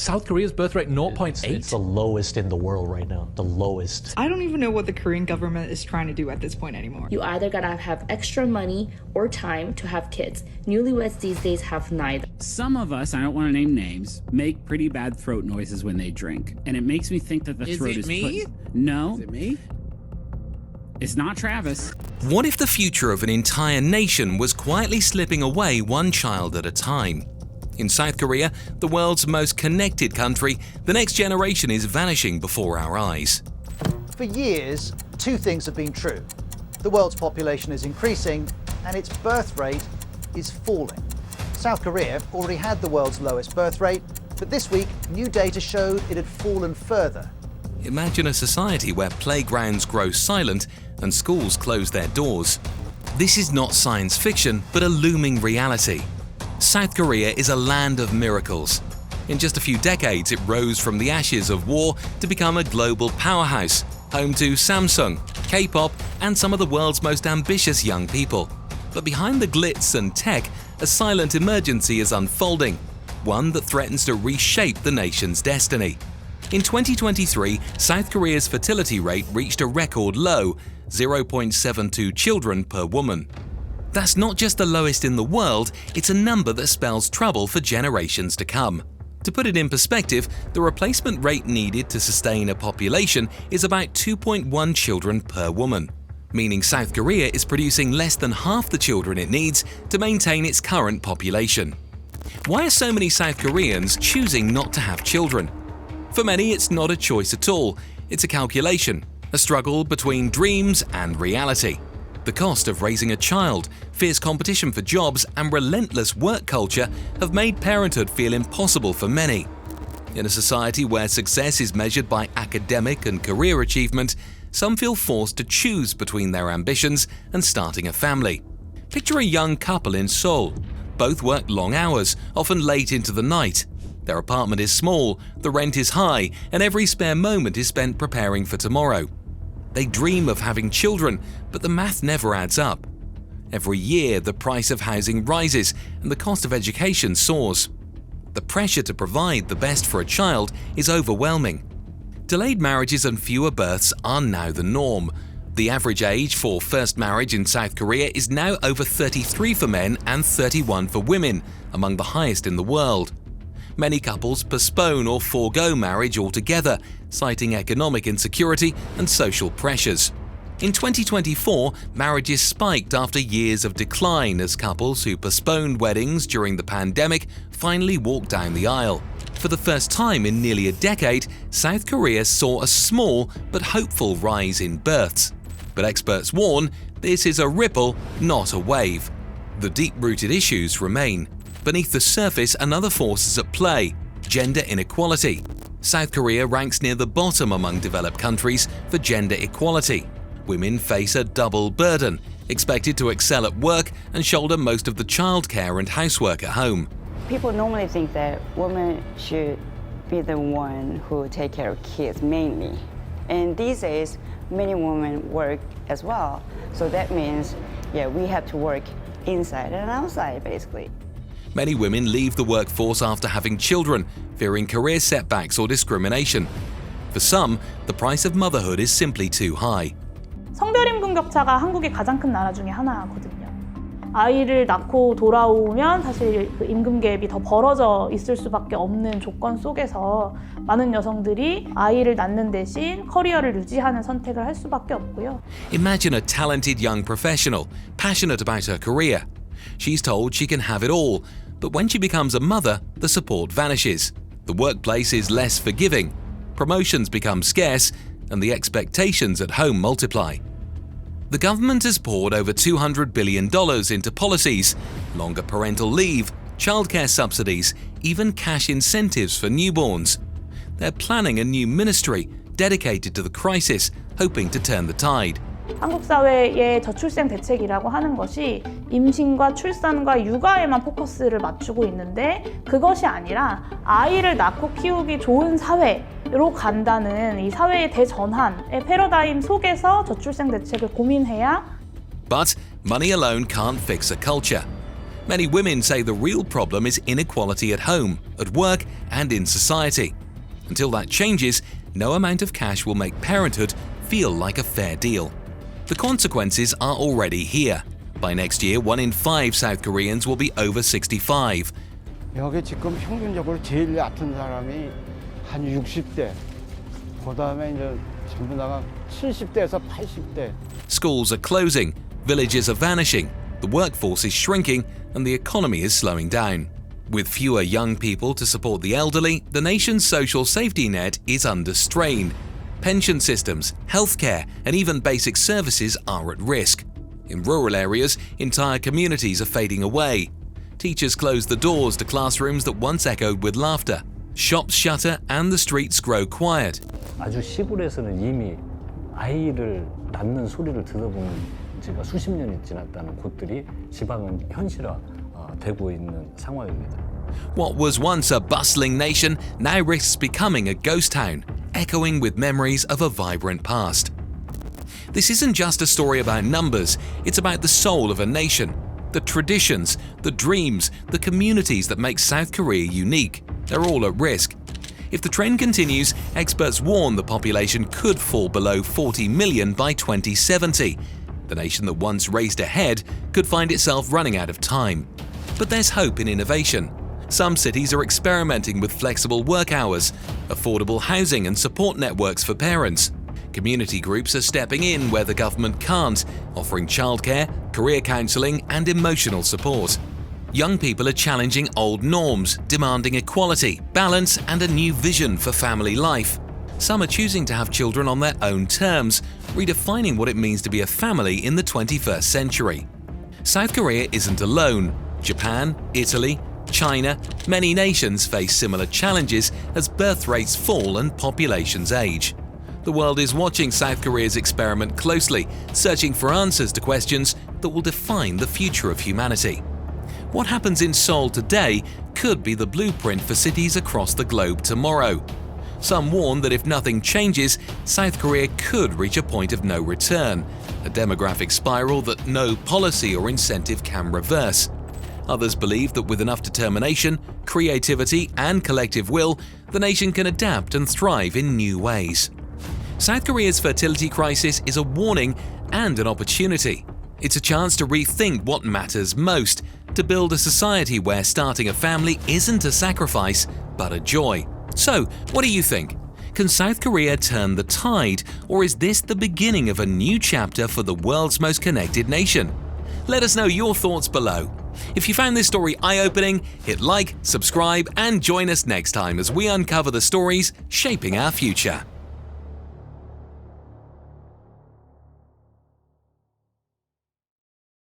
South Korea's birth rate 0.8? It's the lowest in the world right now, the lowest. I don't even know what the Korean government is trying to do at this point anymore. You either gotta have extra money or time to have kids. Newlyweds these days have neither. Some of us, I don't want to name names, make pretty bad throat noises when they drink. And it makes me think that the throat is me? No. Is it me? It's not Travis. What if the future of an entire nation was quietly slipping away one child at a time? In South Korea, the world's most connected country, the next generation is vanishing before our eyes. For years, two things have been true. The world's population is increasing and its birth rate is falling. South Korea already had the world's lowest birth rate, but this week, new data showed it had fallen further. Imagine a society where playgrounds grow silent and schools close their doors. This is not science fiction, but a looming reality. South Korea is a land of miracles. In just a few decades, it rose from the ashes of war to become a global powerhouse, home to Samsung, K-pop, and some of the world's most ambitious young people. But behind the glitz and tech, a silent emergency is unfolding, one that threatens to reshape the nation's destiny. In 2023, South Korea's fertility rate reached a record low, 0.72 children per woman. That's not just the lowest in the world, it's a number that spells trouble for generations to come. To put it in perspective, the replacement rate needed to sustain a population is about 2.1 children per woman, meaning South Korea is producing less than half the children it needs to maintain its current population. Why are so many South Koreans choosing not to have children? For many, it's not a choice at all. It's a calculation, a struggle between dreams and reality. The cost of raising a child, fierce competition for jobs, and relentless work culture have made parenthood feel impossible for many. In a society where success is measured by academic and career achievement, some feel forced to choose between their ambitions and starting a family. Picture a young couple in Seoul. Both work long hours, often late into the night. Their apartment is small, the rent is high, and every spare moment is spent preparing for tomorrow. They dream of having children, but the math never adds up. Every year, the price of housing rises and the cost of education soars. The pressure to provide the best for a child is overwhelming. Delayed marriages and fewer births are now the norm. The average age for first marriage in South Korea is now over 33 for men and 31 for women, among the highest in the world. Many couples postpone or forego marriage altogether, citing economic insecurity and social pressures. In 2024, marriages spiked after years of decline as couples who postponed weddings during the pandemic finally walked down the aisle. For the first time in nearly a decade, South Korea saw a small but hopeful rise in births. But experts warn this is a ripple, not a wave. The deep-rooted issues remain. Beneath the surface, another force is at play: gender inequality. South Korea ranks near the bottom among developed countries for gender equality. Women face a double burden, expected to excel at work and shoulder most of the childcare and housework at home. People normally think that women should be the one who take care of kids mainly. And these days, many women work as well. So that means, we have to work inside and outside, basically. Many women leave the workforce after having children, fearing career setbacks or discrimination. For some, the price of motherhood is simply too high. 성별 임금 격차가 한국의 가장 큰 나라 중에 하나거든요. 아이를 낳고 돌아오면 사실 그 임금 갭이 더 벌어져 있을 수밖에 없는 조건 속에서 많은 여성들이 아이를 낳는 대신 커리어를 유지하는 선택을 할 수밖에 없고요. Imagine a talented young professional, passionate about her career. She's told she can have it all, but when she becomes a mother, the support vanishes. The workplace is less forgiving, promotions become scarce, and the expectations at home multiply. The government has poured over $200 billion into policies, longer parental leave, childcare subsidies, even cash incentives for newborns. They're planning a new ministry dedicated to the crisis, hoping to turn the tide. 한국 사회의 저출생 대책이라고 하는 것이 임신과 출산과 육아에만 포커스를 맞추고 있는데 그것이 아니라 아이를 낳고 키우기 좋은 사회로 간다는 이 사회의 대전환의 패러다임 속에서 저출생 대책을 고민해야. But money alone can't fix a culture. Many women say the real problem is inequality at home, at work, and in society. Until that changes, no amount of cash will make parenthood feel like a fair deal. The consequences are already here. By next year, 1 in 5 South Koreans will be over 65. 여기 지금 평균적으로 제일 얕은 사람이 한 60대, 그다음에 이제 전부 다가 70대에서 80대. Schools are closing, villages are vanishing, the workforce is shrinking, and the economy is slowing down. With fewer young people to support the elderly, the nation's social safety net is under strain. Pension systems, healthcare, and even basic services are at risk. In rural areas, entire communities are fading away. Teachers close the doors to classrooms that once echoed with laughter. Shops shutter and the streets grow quiet. 아주 시골에서는 이미 아이를 낳는 소리를 들어보는 지가 수십 년이 지났다는 곳들이 지방은 현실화되고 있는 상황입니다. What was once a bustling nation now risks becoming a ghost town, echoing with memories of a vibrant past. This isn't just a story about numbers, it's about the soul of a nation, the traditions, the dreams, the communities that make South Korea unique. They're all at risk. If the trend continues, experts warn the population could fall below 40 million by 2070. The nation that once raced ahead could find itself running out of time. But there's hope in innovation. Some cities are experimenting with flexible work hours, affordable housing and support networks for parents. Community groups are stepping in where the government can't, offering childcare, career counselling and emotional support. Young people are challenging old norms, demanding equality, balance and a new vision for family life. Some are choosing to have children on their own terms, redefining what it means to be a family in the 21st century. South Korea isn't alone. Japan, Italy, China, many nations face similar challenges as birth rates fall and populations age. The world is watching South Korea's experiment closely, searching for answers to questions that will define the future of humanity. What happens in Seoul today could be the blueprint for cities across the globe tomorrow. Some warn that if nothing changes, South Korea could reach a point of no return, a demographic spiral that no policy or incentive can reverse. Others believe that with enough determination, creativity, and collective will, the nation can adapt and thrive in new ways. South Korea's fertility crisis is a warning and an opportunity. It's a chance to rethink what matters most, to build a society where starting a family isn't a sacrifice, but a joy. So, what do you think? Can South Korea turn the tide, or is this the beginning of a new chapter for the world's most connected nation? Let us know your thoughts below. If you found this story eye-opening, hit like, subscribe, and join us next time as we uncover the stories shaping our future.